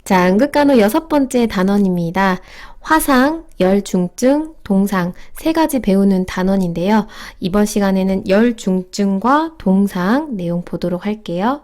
자, 응급간호 6번째 단원입니다. 화상, 열중증, 동상 세 가지 배우는 단원인데요. 이번 시간에는 열중증과 동상 내용 보도록 할게요.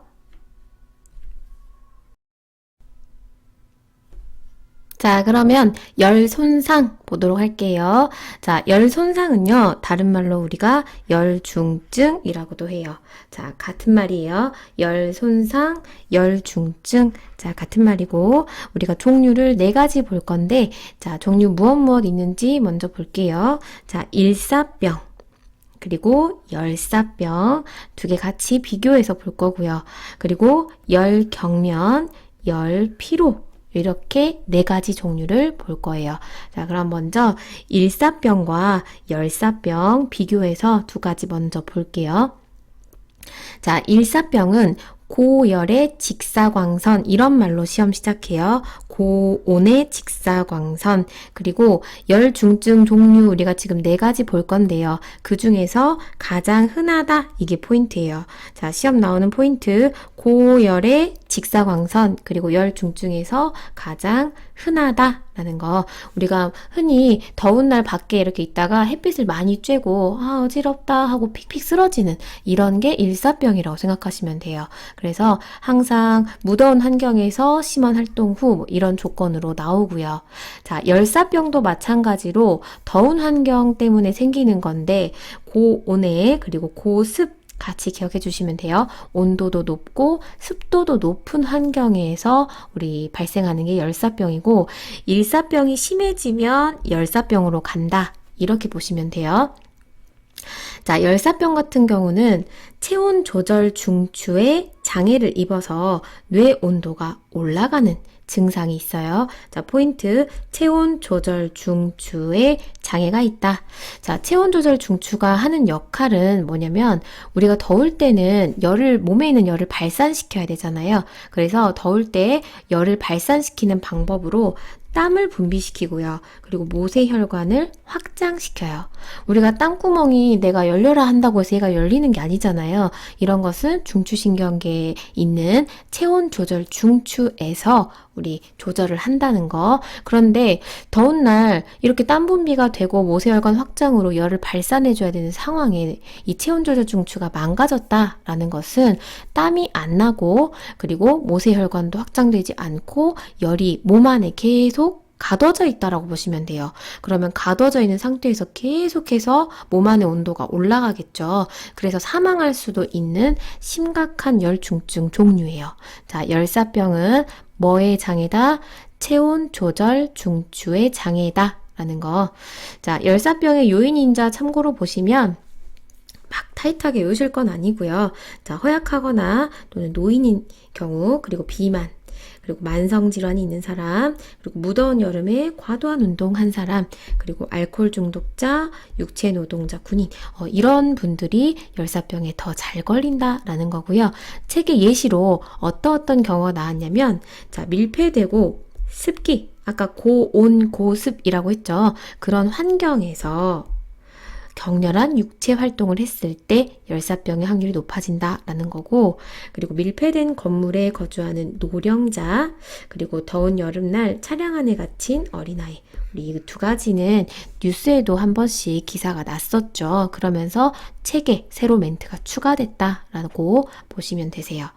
자, 그러면 열 손상 보도록 할게요. 자, 열 손상은요, 다른 말로 우리가 열중증이라고도 해요. 자, 같은 말이에요. 열 손상, 열중증. 자, 같은 말이고, 우리가 종류를 4가지 볼 건데, 자, 종류 무엇 있는지 먼저 볼게요. 자, 일사병. 그리고 열사병 2개 같이 비교해서 볼 거고요. 그리고 열경련, 열피로 이렇게 4가지 종류를 볼 거예요. 자, 그럼 먼저 일사병과 열사병 비교해서 2가지 먼저 볼게요. 자, 일사병은 고열의 직사광선 이런 말로 시험 시작해요. 고온의 직사광선 그리고 열중증 종류 우리가 지금 4가지 볼 건데요. 그 중에서 가장 흔하다 이게 포인트예요. 자, 시험 나오는 포인트 고열의 직사광선 그리고 열중증에서 가장 흔하다 라는 거 우리가 흔히 더운 날 밖에 이렇게 있다가 햇빛을 많이 쬐고 어지럽다 하고 픽픽 쓰러지는 이런 게 일사병이라고 생각하시면 돼요. 그래서 항상 무더운 환경에서 심한 활동 후 이런 조건으로 나오고요. 자, 열사병도 마찬가지로 더운 환경 때문에 생기는 건데 고온에 그리고 고습 같이 기억해 주시면 돼요. 온도도 높고 습도도 높은 환경에서 우리 발생하는 게 열사병이고 일사병이 심해지면 열사병으로 간다. 이렇게 보시면 돼요. 자, 열사병 같은 경우는 체온 조절 중추에 장애를 입어서 뇌 온도가 올라가는 증상이 있어요. 자, 포인트 체온 조절 중추에 장애가 있다. 자, 체온 조절 중추가 하는 역할은 뭐냐면 우리가 더울 때는 몸에 있는 열을 발산시켜야 되잖아요. 그래서 더울 때 열을 발산시키는 방법으로 땀을 분비시키고요. 그리고 모세혈관을 확장시켜요. 우리가 땀구멍이 내가 열려라 한다고 해서 얘가 열리는 게 아니잖아요. 이런 것은 중추신경계에 있는 체온 조절 중추에서 우리 조절을 한다는 거. 그런데 더운 날 이렇게 땀 분비가 되고 모세혈관 확장으로 열을 발산해줘야 되는 상황에 이 체온 조절 중추가 망가졌다라는 것은 땀이 안 나고 그리고 모세혈관도 확장되지 않고 열이 몸 안에 계속 가둬져 있다라고 보시면 돼요. 그러면 가둬져 있는 상태에서 계속해서 몸 안의 온도가 올라가겠죠. 그래서 사망할 수도 있는 심각한 열중증 종류예요. 자, 열사병은 뭐의 장애다? 체온 조절 중추의 장애다 라는 거. 자, 열사병의 요인인자 참고로 보시면 막 타이트하게 외우실 건 아니고요. 자, 허약하거나 또는 노인인 경우 그리고 비만 그리고 만성질환이 있는 사람, 그리고 무더운 여름에 과도한 운동한 사람, 그리고 알코올 중독자, 육체 노동자, 군인 이런 분들이 열사병에 더 잘 걸린다라는 거고요. 책의 예시로 어떤 경우가 나왔냐면 자, 밀폐되고 습기, 아까 고온, 고습이라고 했죠. 그런 환경에서 격렬한 육체 활동을 했을 때 열사병의 확률이 높아진다라는 거고 그리고 밀폐된 건물에 거주하는 노령자 그리고 더운 여름날 차량 안에 갇힌 어린아이 우리 이 2가지는 뉴스에도 한 번씩 기사가 났었죠. 그러면서 책에 새로 멘트가 추가됐다라고 보시면 되세요.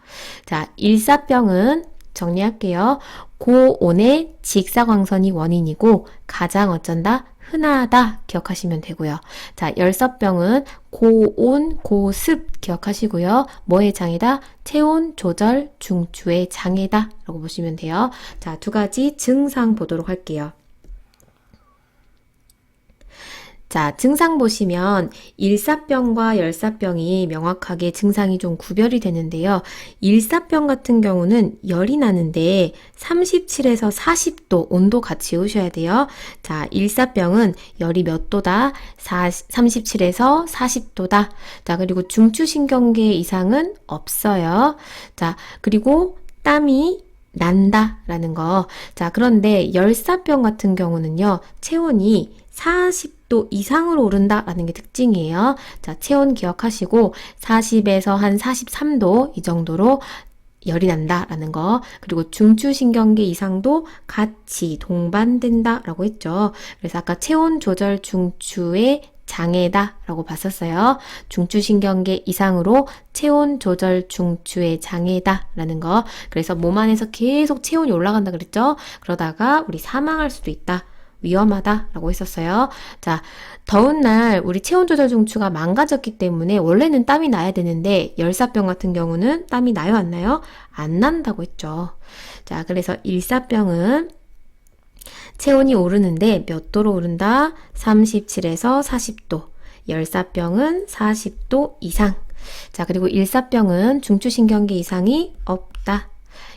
자, 일사병은 정리할게요. 고온의 직사광선이 원인이고 가장 어쩐다? 흔하다 기억하시면 되고요. 자, 열사병은 고온, 고습 기억하시고요. 뭐의 장애다? 체온 조절 중추의 장애다 라고 보시면 돼요. 자, 2가지 증상 보도록 할게요. 자, 증상 보시면 일사병과 열사병이 명확하게 증상이 좀 구별이 되는데요. 일사병 같은 경우는 열이 나는데 37에서 40도 온도 같이 외우셔야 돼요. 자, 일사병은 열이 몇 도다? 37에서 40도다. 자, 그리고 중추신경계 이상은 없어요. 자, 그리고 땀이 난다라는 거. 자, 그런데 열사병 같은 경우는요. 체온이 40도 이상으로 오른다라는 게 특징이에요. 자, 체온 기억하시고 40에서 한 43도 이 정도로 열이 난다라는 거, 그리고 중추신경계 이상도 같이 동반된다라고 했죠. 그래서 아까 체온 조절 중추의 장애다라고 봤었어요. 중추신경계 이상으로 체온 조절 중추의 장애다라는 거. 그래서 몸 안에서 계속 체온이 올라간다 그랬죠. 그러다가 우리 사망할 수도 있다. 위험하다라고 했었어요. 자, 더운 날 우리 체온 조절 중추가 망가졌기 때문에 원래는 땀이 나야 되는데 열사병 같은 경우는 땀이 나요, 안 나요? 안 난다고 했죠. 자, 그래서 일사병은 체온이 오르는데 몇 도로 오른다? 37에서 40도. 열사병은 40도 이상. 자, 그리고 일사병은 중추신경계 이상이 없다.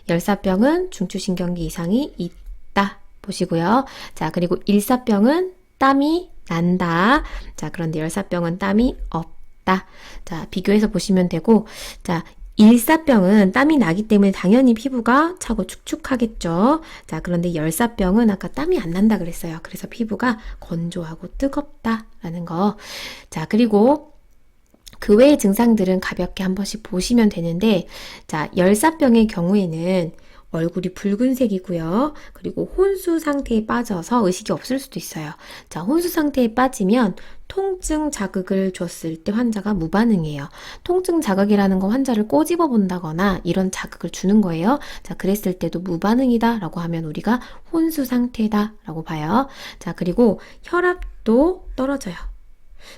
열사병은 중추신경계 이상이 있다. 보시고요. 자, 그리고 일사병은 땀이 난다. 자, 그런데 열사병은 땀이 없다. 자, 비교해서 보시면 되고, 자, 일사병은 땀이 나기 때문에 당연히 피부가 차고 축축하겠죠. 자, 그런데 열사병은 아까 땀이 안 난다 그랬어요. 그래서 피부가 건조하고 뜨겁다라는 거. 자, 그리고 그 외의 증상들은 가볍게 한 번씩 보시면 되는데, 자, 열사병의 경우에는 얼굴이 붉은색이고요. 그리고 혼수 상태에 빠져서 의식이 없을 수도 있어요. 자, 혼수 상태에 빠지면 통증 자극을 줬을 때 환자가 무반응이에요. 통증 자극이라는 건 환자를 꼬집어 본다거나 이런 자극을 주는 거예요. 자, 그랬을 때도 무반응이다 라고 하면 우리가 혼수 상태다 라고 봐요. 자, 그리고 혈압도 떨어져요.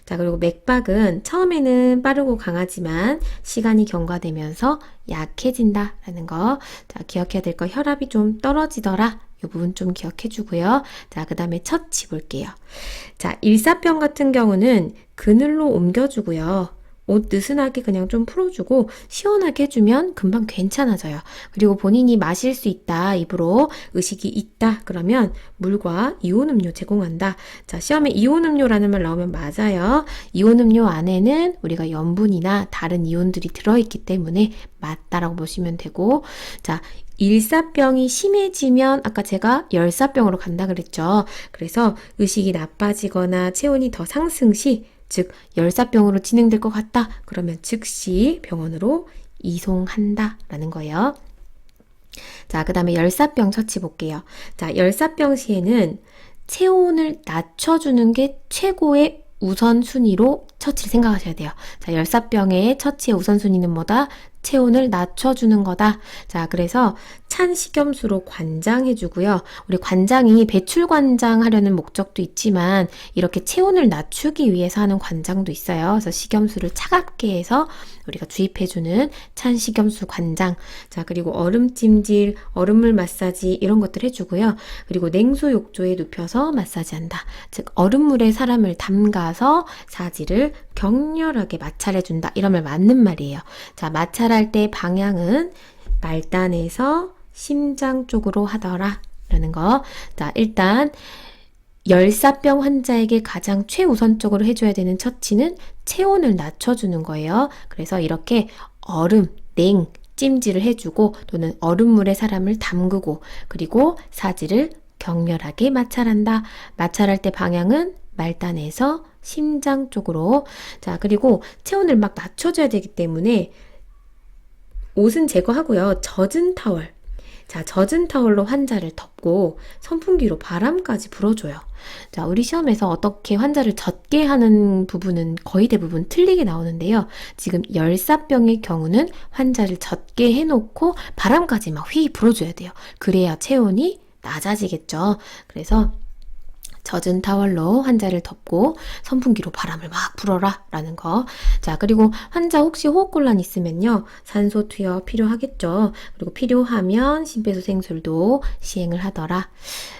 자, 그리고 맥박은 처음에는 빠르고 강하지만 시간이 경과되면서 약해진다라는 거. 자, 기억해야 될 거, 혈압이 좀 떨어지더라. 이 부분 좀 기억해 주고요. 자, 그 다음에 처치 볼게요. 자, 일사병 같은 경우는 그늘로 옮겨주고요. 옷 느슨하게 그냥 좀 풀어주고 시원하게 해주면 금방 괜찮아져요. 그리고 본인이 마실 수 있다, 입으로 의식이 있다 그러면 물과 이온 음료 제공한다. 자, 시험에 이온 음료라는 말 나오면 맞아요. 이온 음료 안에는 우리가 염분이나 다른 이온들이 들어있기 때문에 맞다라고 보시면 되고, 자, 일사병이 심해지면 아까 제가 열사병으로 간다 그랬죠. 그래서 의식이 나빠지거나 체온이 더 상승 시, 즉 열사병으로 진행될 것 같다 그러면 즉시 병원으로 이송한다 라는 거예요. 자, 그 다음에 열사병 처치 볼게요. 자, 열사병 시에는 체온을 낮춰주는 게 최고의 우선순위로 처치를 생각하셔야 돼요. 자, 열사병의 처치의 우선순위는 뭐다? 체온을 낮춰주는 거다. 자, 그래서 찬 식염수로 관장해주고요. 우리 관장이 배출 관장하려는 목적도 있지만 이렇게 체온을 낮추기 위해서 하는 관장도 있어요. 그래서 식염수를 차갑게 해서 우리가 주입해주는 찬 식염수 관장. 자, 그리고 얼음찜질, 얼음물 마사지 이런 것들 해주고요. 그리고 냉수 욕조에 눕혀서 마사지한다. 즉 얼음물에 사람을 담가서 사지를 격렬하게 마찰해준다. 이러면 맞는 말이에요. 자, 마찰할 때 방향은 말단에서 심장 쪽으로 하더라 라는 거. 자, 일단 열사병 환자에게 가장 최우선적으로 해줘야 되는 처치는 체온을 낮춰주는 거예요. 그래서 이렇게 얼음, 냉, 찜질을 해주고 또는 얼음물에 사람을 담그고 그리고 사지를 격렬하게 마찰한다. 마찰할 때 방향은 말단에서 심장 쪽으로. 자, 그리고 체온을 막 낮춰줘야 되기 때문에 옷은 제거하고요. 젖은 타월. 자, 젖은 타월로 환자를 덮고 선풍기로 바람까지 불어줘요. 자, 우리 시험에서 어떻게 환자를 젖게 하는 부분은 거의 대부분 틀리게 나오는데요. 지금 열사병의 경우는 환자를 젖게 해놓고 바람까지 막 휘 불어줘야 돼요. 그래야 체온이 낮아지겠죠. 그래서 젖은 타월로 환자를 덮고 선풍기로 바람을 막 불어라 라는 거. 자, 그리고 환자 혹시 호흡곤란 있으면요, 산소 투여 필요하겠죠. 그리고 필요하면 심폐소생술도 시행을 하더라.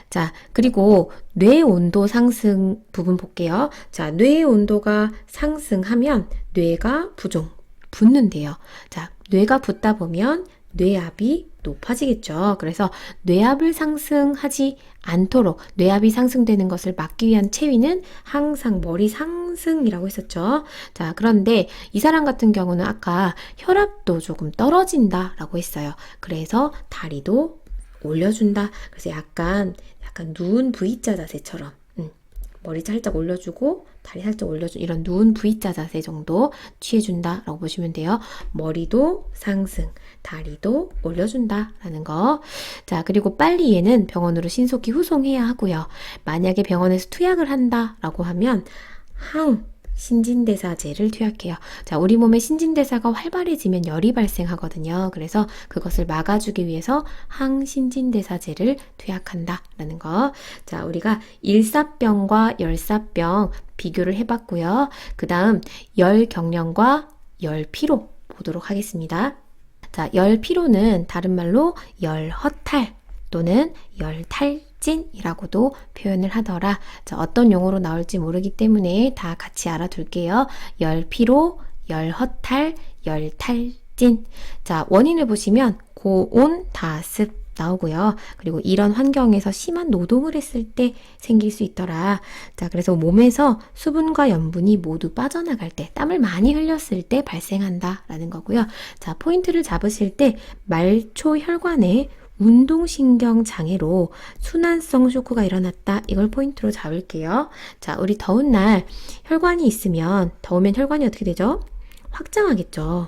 자, 그리고 뇌 온도 상승 부분 볼게요. 자, 뇌 온도가 상승하면 뇌가 붓는데요. 자, 뇌가 붓다 보면 뇌압이 높아지겠죠. 그래서 뇌압을 상승하지 않도록 뇌압이 상승되는 것을 막기 위한 체위는 항상 머리 상승이라고 했었죠. 자, 그런데 이 사람 같은 경우는 아까 혈압도 조금 떨어진다라고 했어요. 그래서 다리도 올려준다. 그래서 약간 누운 V자 자세처럼 머리 살짝 올려주고 다리 살짝 올려주고 이런 누운 V자 자세 정도 취해준다 라고 보시면 돼요. 머리도 상승, 다리도 올려준다 라는 거. 자, 그리고 빨리 얘는 병원으로 신속히 후송해야 하고요. 만약에 병원에서 투약을 한다 라고 하면 신진대사제를 투약해요. 자, 우리 몸의 신진대사가 활발해지면 열이 발생하거든요. 그래서 그것을 막아주기 위해서 항신진대사제를 투약한다라는 거. 자, 우리가 일사병과 열사병 비교를 해봤고요. 그 다음 열경련과 열피로 보도록 하겠습니다. 자, 열피로는 다른 말로 열허탈 또는 열탈진이라고도 표현을 하더라. 자, 어떤 용어로 나올지 모르기 때문에 다 같이 알아둘게요. 열피로, 열허탈, 열탈진. 자, 원인을 보시면 고온, 다습 나오고요. 그리고 이런 환경에서 심한 노동을 했을 때 생길 수 있더라. 자, 그래서 몸에서 수분과 염분이 모두 빠져나갈 때, 땀을 많이 흘렸을 때 발생한다라는 거고요. 자, 포인트를 잡으실 때 말초 혈관에 운동신경 장애로 순환성 쇼크가 일어났다. 이걸 포인트로 잡을게요. 자, 우리 더운 날 혈관이 있으면 더우면 혈관이 어떻게 되죠? 확장하겠죠.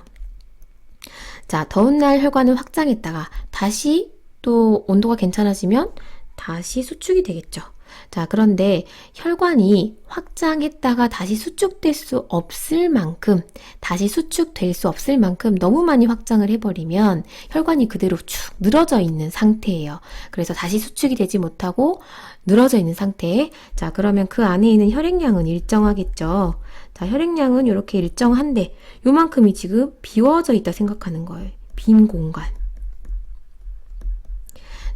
자, 더운 날 혈관을 확장했다가 다시 또 온도가 괜찮아지면 다시 수축이 되겠죠. 자, 그런데 혈관이 확장했다가 다시 수축될 수 없을 만큼, 너무 많이 확장을 해버리면 혈관이 그대로 축 늘어져 있는 상태예요. 그래서 다시 수축이 되지 못하고 늘어져 있는 상태. 자, 그러면 그 안에 있는 혈액량은 일정하겠죠. 자, 혈액량은 이렇게 일정한데 요만큼이 지금 비워져 있다 생각하는 거예요. 빈 공간.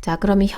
자, 그러면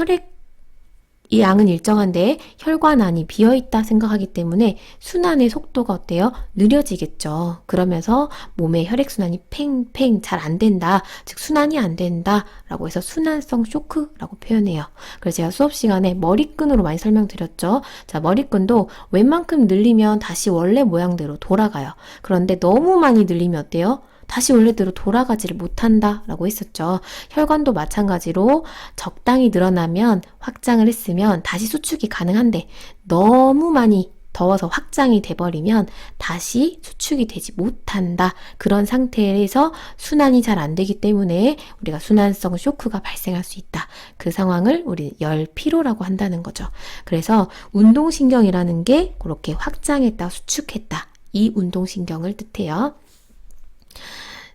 이 양은 일정한데 혈관 안이 비어있다 생각하기 때문에 순환의 속도가 어때요? 느려지겠죠. 그러면서 몸의 혈액순환이 팽팽 잘 안 된다. 즉 순환이 안 된다 라고 해서 순환성 쇼크라고 표현해요. 그래서 제가 수업 시간에 머리끈으로 많이 설명드렸죠. 자, 머리끈도 웬만큼 늘리면 다시 원래 모양대로 돌아가요. 그런데 너무 많이 늘리면 어때요? 다시 원래대로 돌아가지를 못한다 라고 했었죠. 혈관도 마찬가지로 적당히 늘어나면 확장을 했으면 다시 수축이 가능한데 너무 많이 더워서 확장이 돼버리면 다시 수축이 되지 못한다. 그런 상태에서 순환이 잘 안 되기 때문에 우리가 순환성 쇼크가 발생할 수 있다. 그 상황을 우리 열피로라고 한다는 거죠. 그래서 운동신경이라는 게 그렇게 확장했다, 수축했다. 이 운동신경을 뜻해요.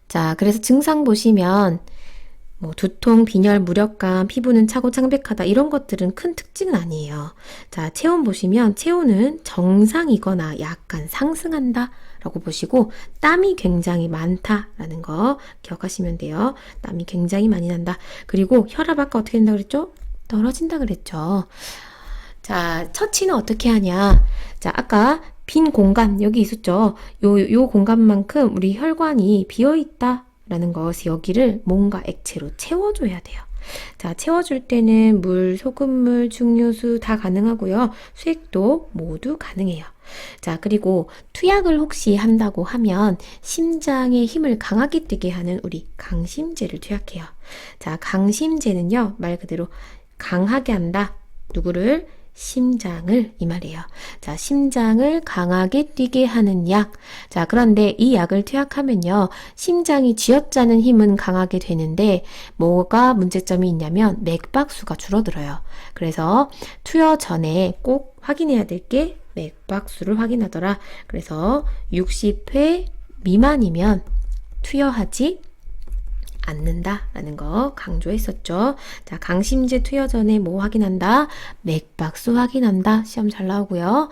자, 그래서 증상 보시면 뭐 두통, 빈혈, 무력감, 피부는 차고 창백하다 이런 것들은 큰 특징은 아니에요. 자, 체온 보시면 체온은 정상이거나 약간 상승한다 라고 보시고 땀이 굉장히 많다라는 거 기억하시면 돼요. 땀이 굉장히 많이 난다. 그리고 혈압 아까 어떻게 된다고 그랬죠? 떨어진다 그랬죠. 자, 처치는 어떻게 하냐? 자, 아까 빈 공간 여기 있었죠. 요 공간만큼 우리 혈관이 비어있다 라는 것이 여기를 뭔가 액체로 채워줘야 돼요. 자, 채워줄 때는 물, 소금물, 증류수 다 가능하고요. 수액도 모두 가능해요. 자, 그리고 투약을 혹시 한다고 하면 심장의 힘을 강하게 뛰게 하는 우리 강심제를 투약해요. 자, 강심제는요, 말 그대로 강하게 한다. 누구를? 심장을 이 말이에요. 자, 심장을 강하게 뛰게 하는 약. 자, 그런데 이 약을 투약하면요, 심장이 쥐어짜는 힘은 강하게 되는데 뭐가 문제점이 있냐면 맥박수가 줄어들어요. 그래서 투여 전에 꼭 확인해야 될 게 맥박수를 확인하더라. 그래서 60회 미만이면 투여하지 않는다라는 거 강조했었죠. 자, 강심제 투여 전에 뭐 확인한다? 맥박수 확인한다. 시험 잘 나오고요.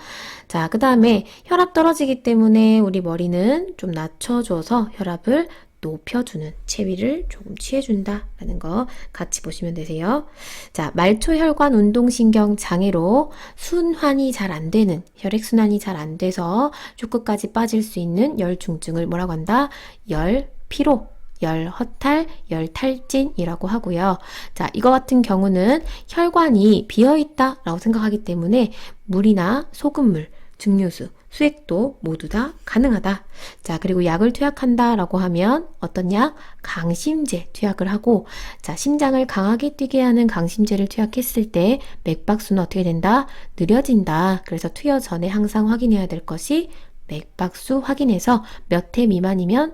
자, 그 다음에 혈압 떨어지기 때문에 우리 머리는 좀 낮춰줘서 혈압을 높여주는 체위를 조금 취해준다라는 거 같이 보시면 되세요. 자, 말초혈관 운동신경 장애로 순환이 잘 안 되는, 혈액순환이 잘 안 돼서 쇼크까지 빠질 수 있는 열중증을 뭐라고 한다? 열피로, 열허탈, 열탈진이라고 하고요. 자, 이거 같은 경우는 혈관이 비어있다 라고 생각하기 때문에 물이나 소금물, 증류수 수액도 모두 다 가능하다. 자, 그리고 약을 투약한다 라고 하면 어떤 약? 강심제 투약을 하고, 자, 심장을 강하게 뛰게 하는 강심제를 투약했을 때 맥박수는 어떻게 된다? 느려진다. 그래서 투여 전에 항상 확인해야 될 것이 맥박수 확인해서 몇 회 미만이면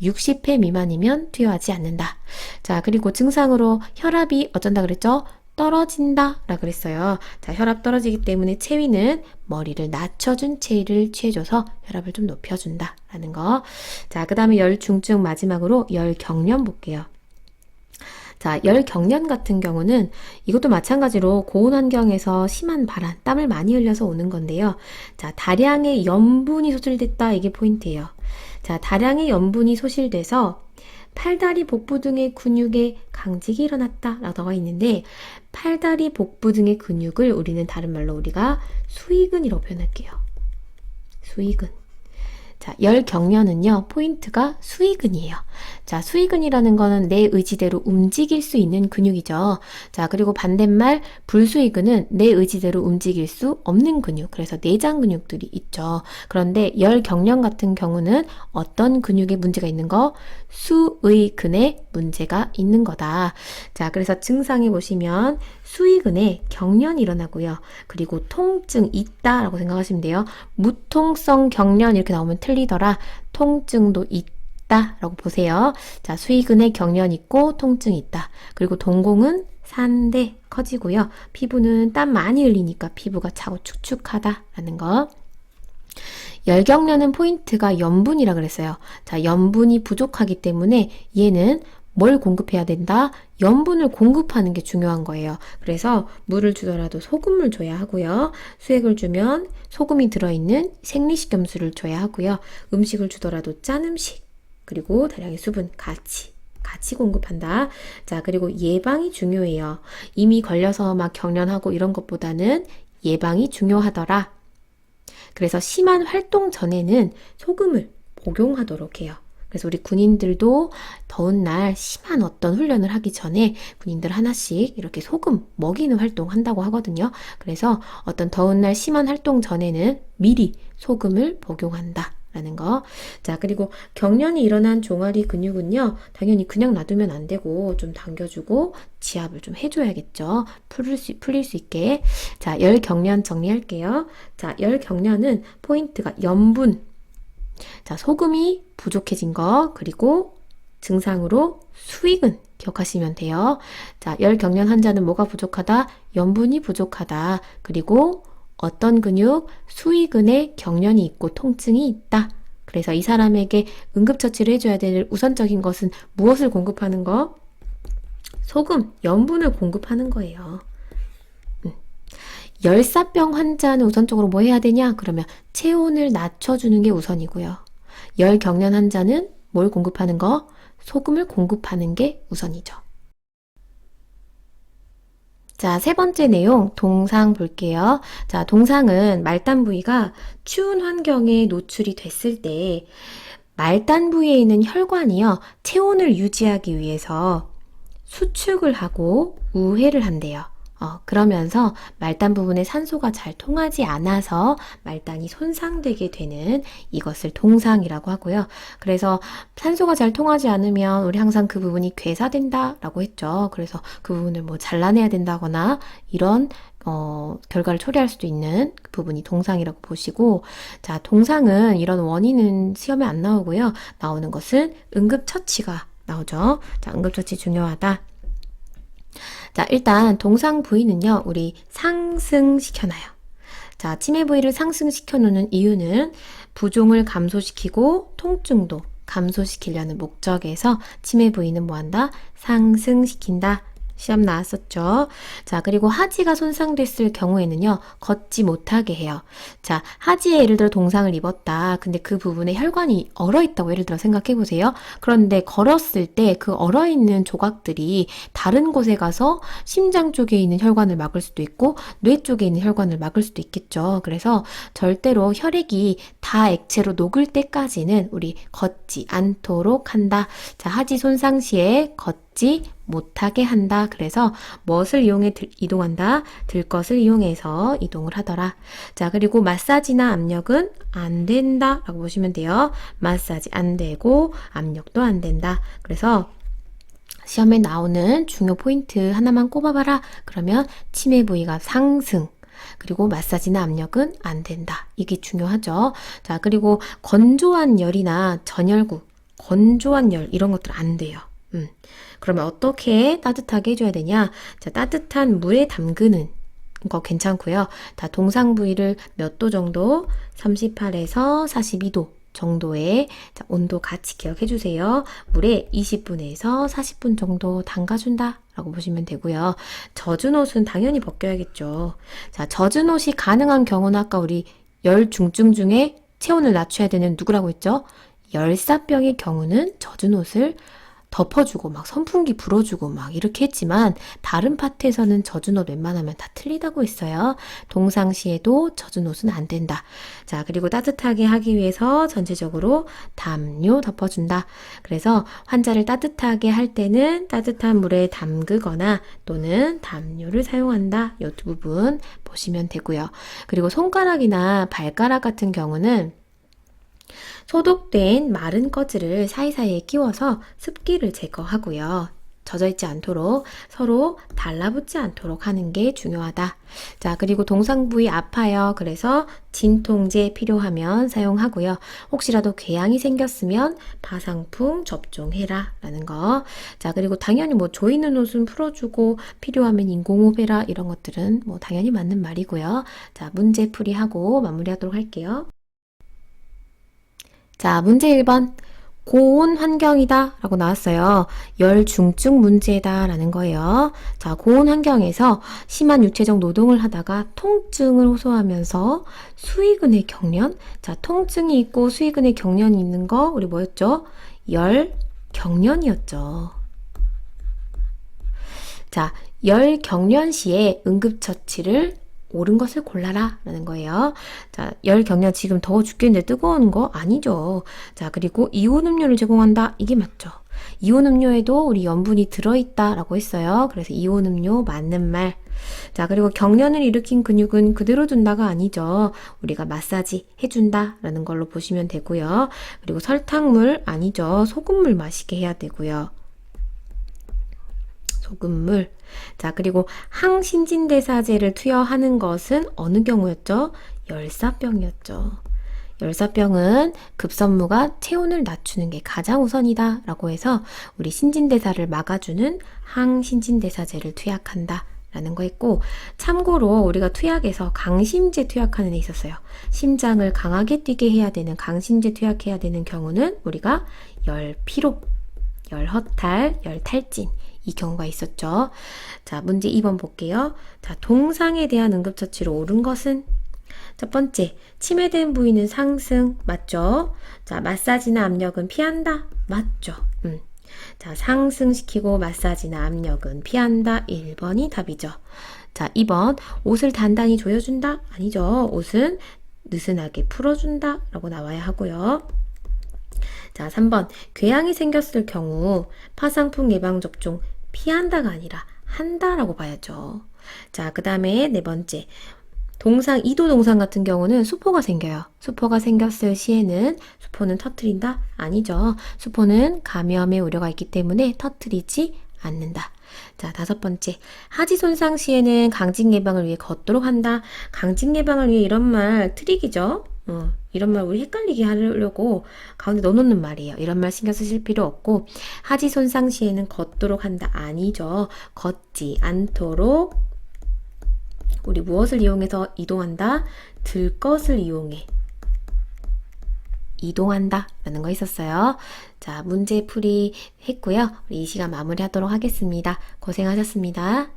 60회 미만이면 투여하지 않는다. 자, 그리고 증상으로 혈압이 어쩐다 그랬죠? 떨어진다 라 그랬어요. 자, 혈압 떨어지기 때문에 체위는 머리를 낮춰준 체위를 취해줘서 혈압을 좀 높여준다 라는 거. 자, 그 다음에 열중증 마지막으로 열경련 볼게요. 자, 열경련 같은 경우는 이것도 마찬가지로 고온 환경에서 심한 발한, 땀을 많이 흘려서 오는 건데요. 자, 다량의 염분이 소실됐다. 이게 포인트예요. 자, 다량의 염분이 소실돼서 팔다리, 복부 등의 근육에 강직이 일어났다 라고 나와 있는데, 팔다리, 복부 등의 근육을 우리는 다른 말로 우리가 수익근이라고 표현할게요. 수익근. 자, 열경련은요, 포인트가 수익근이에요. 자, 수익근이라는 거는 내 의지대로 움직일 수 있는 근육이죠. 자, 그리고 반대말 불수익근은 내 의지대로 움직일 수 없는 근육. 그래서 내장 근육들이 있죠. 그런데 열경련 같은 경우는 어떤 근육에 문제가 있는 거? 수의근에 문제가 있는 거다. 자, 그래서 증상에 보시면 수의근에 경련이 일어나고요. 그리고 통증 있다라고 생각하시면 돼요. 무통성 경련 이렇게 나오면 틀리더라. 통증도 있다라고 보세요. 자, 수의근에 경련 있고 통증 있다. 그리고 동공은 산데 커지고요. 피부는 땀 많이 흘리니까 피부가 차고 축축하다라는 거. 열경련은 포인트가 염분이라 그랬어요. 자, 염분이 부족하기 때문에 얘는 뭘 공급해야 된다? 염분을 공급하는 게 중요한 거예요. 그래서 물을 주더라도 소금을 줘야 하고요. 수액을 주면 소금이 들어있는 생리식염수를 줘야 하고요. 음식을 주더라도 짠 음식, 그리고 다량의 수분 같이 공급한다. 자, 그리고 예방이 중요해요. 이미 걸려서 막 경련하고 이런 것보다는 예방이 중요하더라. 그래서 심한 활동 전에는 소금을 복용하도록 해요. 그래서 우리 군인들도 더운 날 심한 어떤 훈련을 하기 전에 군인들 하나씩 이렇게 소금 먹이는 활동 한다고 하거든요. 그래서 어떤 더운 날 심한 활동 전에는 미리 소금을 복용한다 라는 거. 자, 그리고 경련이 일어난 종아리 근육은요, 당연히 그냥 놔두면 안 되고 좀 당겨주고 지압을 좀 해줘야겠죠. 풀릴 수 있게. 자, 열경련 정리할게요. 자, 열경련은 포인트가 염분. 자, 소금이 부족해진 거, 그리고 증상으로 수익은 기억하시면 돼요. 자, 열경련 환자는 뭐가 부족하다? 염분이 부족하다. 그리고 어떤 근육? 수익근에 경련이 있고 통증이 있다. 그래서 이 사람에게 응급처치를 해줘야 될 우선적인 것은 무엇을 공급하는 거? 소금, 염분을 공급하는 거예요. 열사병 환자는 우선적으로 뭐 해야 되냐? 그러면 체온을 낮춰주는 게 우선이고요. 열경련 환자는 뭘 공급하는 거? 소금을 공급하는 게 우선이죠. 자, 세 번째 내용, 동상 볼게요. 자, 동상은 말단 부위가 추운 환경에 노출이 됐을 때 말단 부위에 있는 혈관이요, 체온을 유지하기 위해서 수축을 하고 우회를 한대요. 그러면서 말단 부분에 산소가 잘 통하지 않아서 말단이 손상되게 되는 이것을 동상이라고 하고요. 그래서 산소가 잘 통하지 않으면 우리 항상 그 부분이 괴사된다라고 했죠. 그래서 그 부분을 뭐 잘라내야 된다거나 이런 결과를 초래할 수도 있는 그 부분이 동상이라고 보시고, 자, 동상은 이런 원인은 시험에 안 나오고요. 나오는 것은 응급처치가 나오죠. 자, 응급처치 중요하다. 자, 일단 동상 부위는요, 우리 상승시켜놔요. 자, 치매 부위를 상승시켜 놓는 이유는 부종을 감소시키고 통증도 감소시키려는 목적에서 치매 부위는 뭐한다? 상승시킨다. 시험 나왔었죠. 자, 그리고 하지가 손상됐을 경우에는요, 걷지 못하게 해요. 자, 하지에 예를 들어 동상을 입었다. 근데 그 부분에 혈관이 얼어있다고 예를 들어 생각해보세요. 그런데 걸었을 때 그 얼어있는 조각들이 다른 곳에 가서 심장 쪽에 있는 혈관을 막을 수도 있고, 뇌 쪽에 있는 혈관을 막을 수도 있겠죠. 그래서 절대로 혈액이 다 액체로 녹을 때까지는 우리 걷지 않도록 한다. 자, 하지 손상 시에 걷지 걷지 못하게 한다. 그래서 무엇을 이용해 이동한다? 들 것을 이용해서 이동을 하더라. 자, 그리고 마사지나 압력은 안 된다 라고 보시면 돼요. 마사지 안 되고 압력도 안 된다. 그래서 시험에 나오는 중요 포인트 하나만 꼽아봐라. 그러면 치매 부위가 상승. 그리고 마사지나 압력은 안 된다. 이게 중요하죠. 자, 그리고 건조한 열이나 전열구, 건조한 열 이런 것들 안 돼요. 그러면 어떻게 따뜻하게 해줘야 되냐? 자, 따뜻한 물에 담그는 거 괜찮고요. 자, 동상 부위를 몇 도 정도? 38에서 42도 정도의 온도 같이 기억해 주세요. 물에 20분에서 40분 정도 담가준다 라고 보시면 되고요. 젖은 옷은 당연히 벗겨야겠죠. 자, 젖은 옷이 가능한 경우는 아까 우리 열 중증 중에 체온을 낮춰야 되는 누구라고 했죠? 열사병의 경우는 젖은 옷을 덮어주고 막 선풍기 불어주고 막 이렇게 했지만 다른 파트에서는 젖은 옷 웬만하면 다 틀리다고 했어요. 동상시에도 젖은 옷은 안 된다. 자, 그리고 따뜻하게 하기 위해서 전체적으로 담요 덮어준다. 그래서 환자를 따뜻하게 할 때는 따뜻한 물에 담그거나 또는 담요를 사용한다. 이 두 부분 보시면 되고요. 그리고 손가락이나 발가락 같은 경우는 소독된 마른 꺼즈를 사이사이에 끼워서 습기를 제거하고요. 젖어있지 않도록 서로 달라붙지 않도록 하는 게 중요하다. 자, 그리고 동상 부위 아파요. 그래서 진통제 필요하면 사용하고요. 혹시라도 궤양이 생겼으면 파상풍 접종해라 라는 거. 자, 그리고 당연히 뭐 조이는 옷은 풀어주고 필요하면 인공호흡 해라 이런 것들은 뭐 당연히 맞는 말이고요. 자, 문제 풀이하고 마무리하도록 할게요. 자, 문제 1번. 고온 환경이다 라고 나왔어요. 열 중증 문제다 라는 거예요. 자, 고온 환경에서 심한 육체적 노동을 하다가 통증을 호소하면서 수의근의 경련. 자, 통증이 있고 수의근의 경련이 있는 거 우리 뭐였죠? 열 경련이었죠. 자, 열 경련 시에 응급처치를 옳은 것을 골라라 라는 거예요. 자, 열 경련 지금 더워 죽겠는데 뜨거운 거 아니죠. 자, 그리고 이온 음료를 제공한다. 이게 맞죠. 이온 음료에도 우리 염분이 들어있다 라고 했어요. 그래서 이온 음료 맞는 말. 자, 그리고 경련을 일으킨 근육은 그대로 둔다가 아니죠. 우리가 마사지 해준다 라는 걸로 보시면 되고요. 그리고 설탕물 아니죠. 소금물 마시게 해야 되고요. 소금물. 자, 그리고 항신진대사제를 투여하는 것은 어느 경우였죠? 열사병이었죠. 열사병은 급선무가 체온을 낮추는 게 가장 우선이다 라고 해서 우리 신진대사를 막아주는 항신진대사제를 투약한다 라는 거 했고, 참고로 우리가 투약에서 강심제 투약하는 애 있었어요. 심장을 강하게 뛰게 해야 되는 강심제 투약해야 되는 경우는 우리가 열피로, 열허탈, 열탈진 이 경우가 있었죠. 자, 문제 2번 볼게요. 자, 동상에 대한 응급처치로 옳은 것은? 첫 번째, 치매된 부위는 상승, 맞죠? 자, 마사지나 압력은 피한다, 맞죠? 자, 상승시키고 마사지나 압력은 피한다, 1번이 답이죠. 자, 2번, 옷을 단단히 조여준다? 아니죠. 옷은 느슨하게 풀어준다 라고 나와야 하고요. 자, 3번, 궤양이 생겼을 경우 파상풍 예방접종 피한다가 아니라 한다라고 봐야죠. 자, 그 다음에 네 번째, 동상, 이도 동상 같은 경우는 수포가 생겨요. 수포가 생겼을 시에는 수포는 터트린다? 아니죠. 수포는 감염의 우려가 있기 때문에 터트리지 않는다. 자, 5번째, 하지 손상 시에는 강직 예방을 위해 걷도록 한다. 강직 예방을 위해 이런 말 트릭이죠. 이런 말 우리 헷갈리게 하려고 가운데 넣어놓는 말이에요. 이런 말 신경 쓰실 필요 없고, 하지 손상 시에는 걷도록 한다. 아니죠. 걷지 않도록 우리 무엇을 이용해서 이동한다? 들 것을 이용해 이동한다 라는 거 있었어요. 자, 문제 풀이 했고요. 우리 이 시간 마무리하도록 하겠습니다. 고생하셨습니다.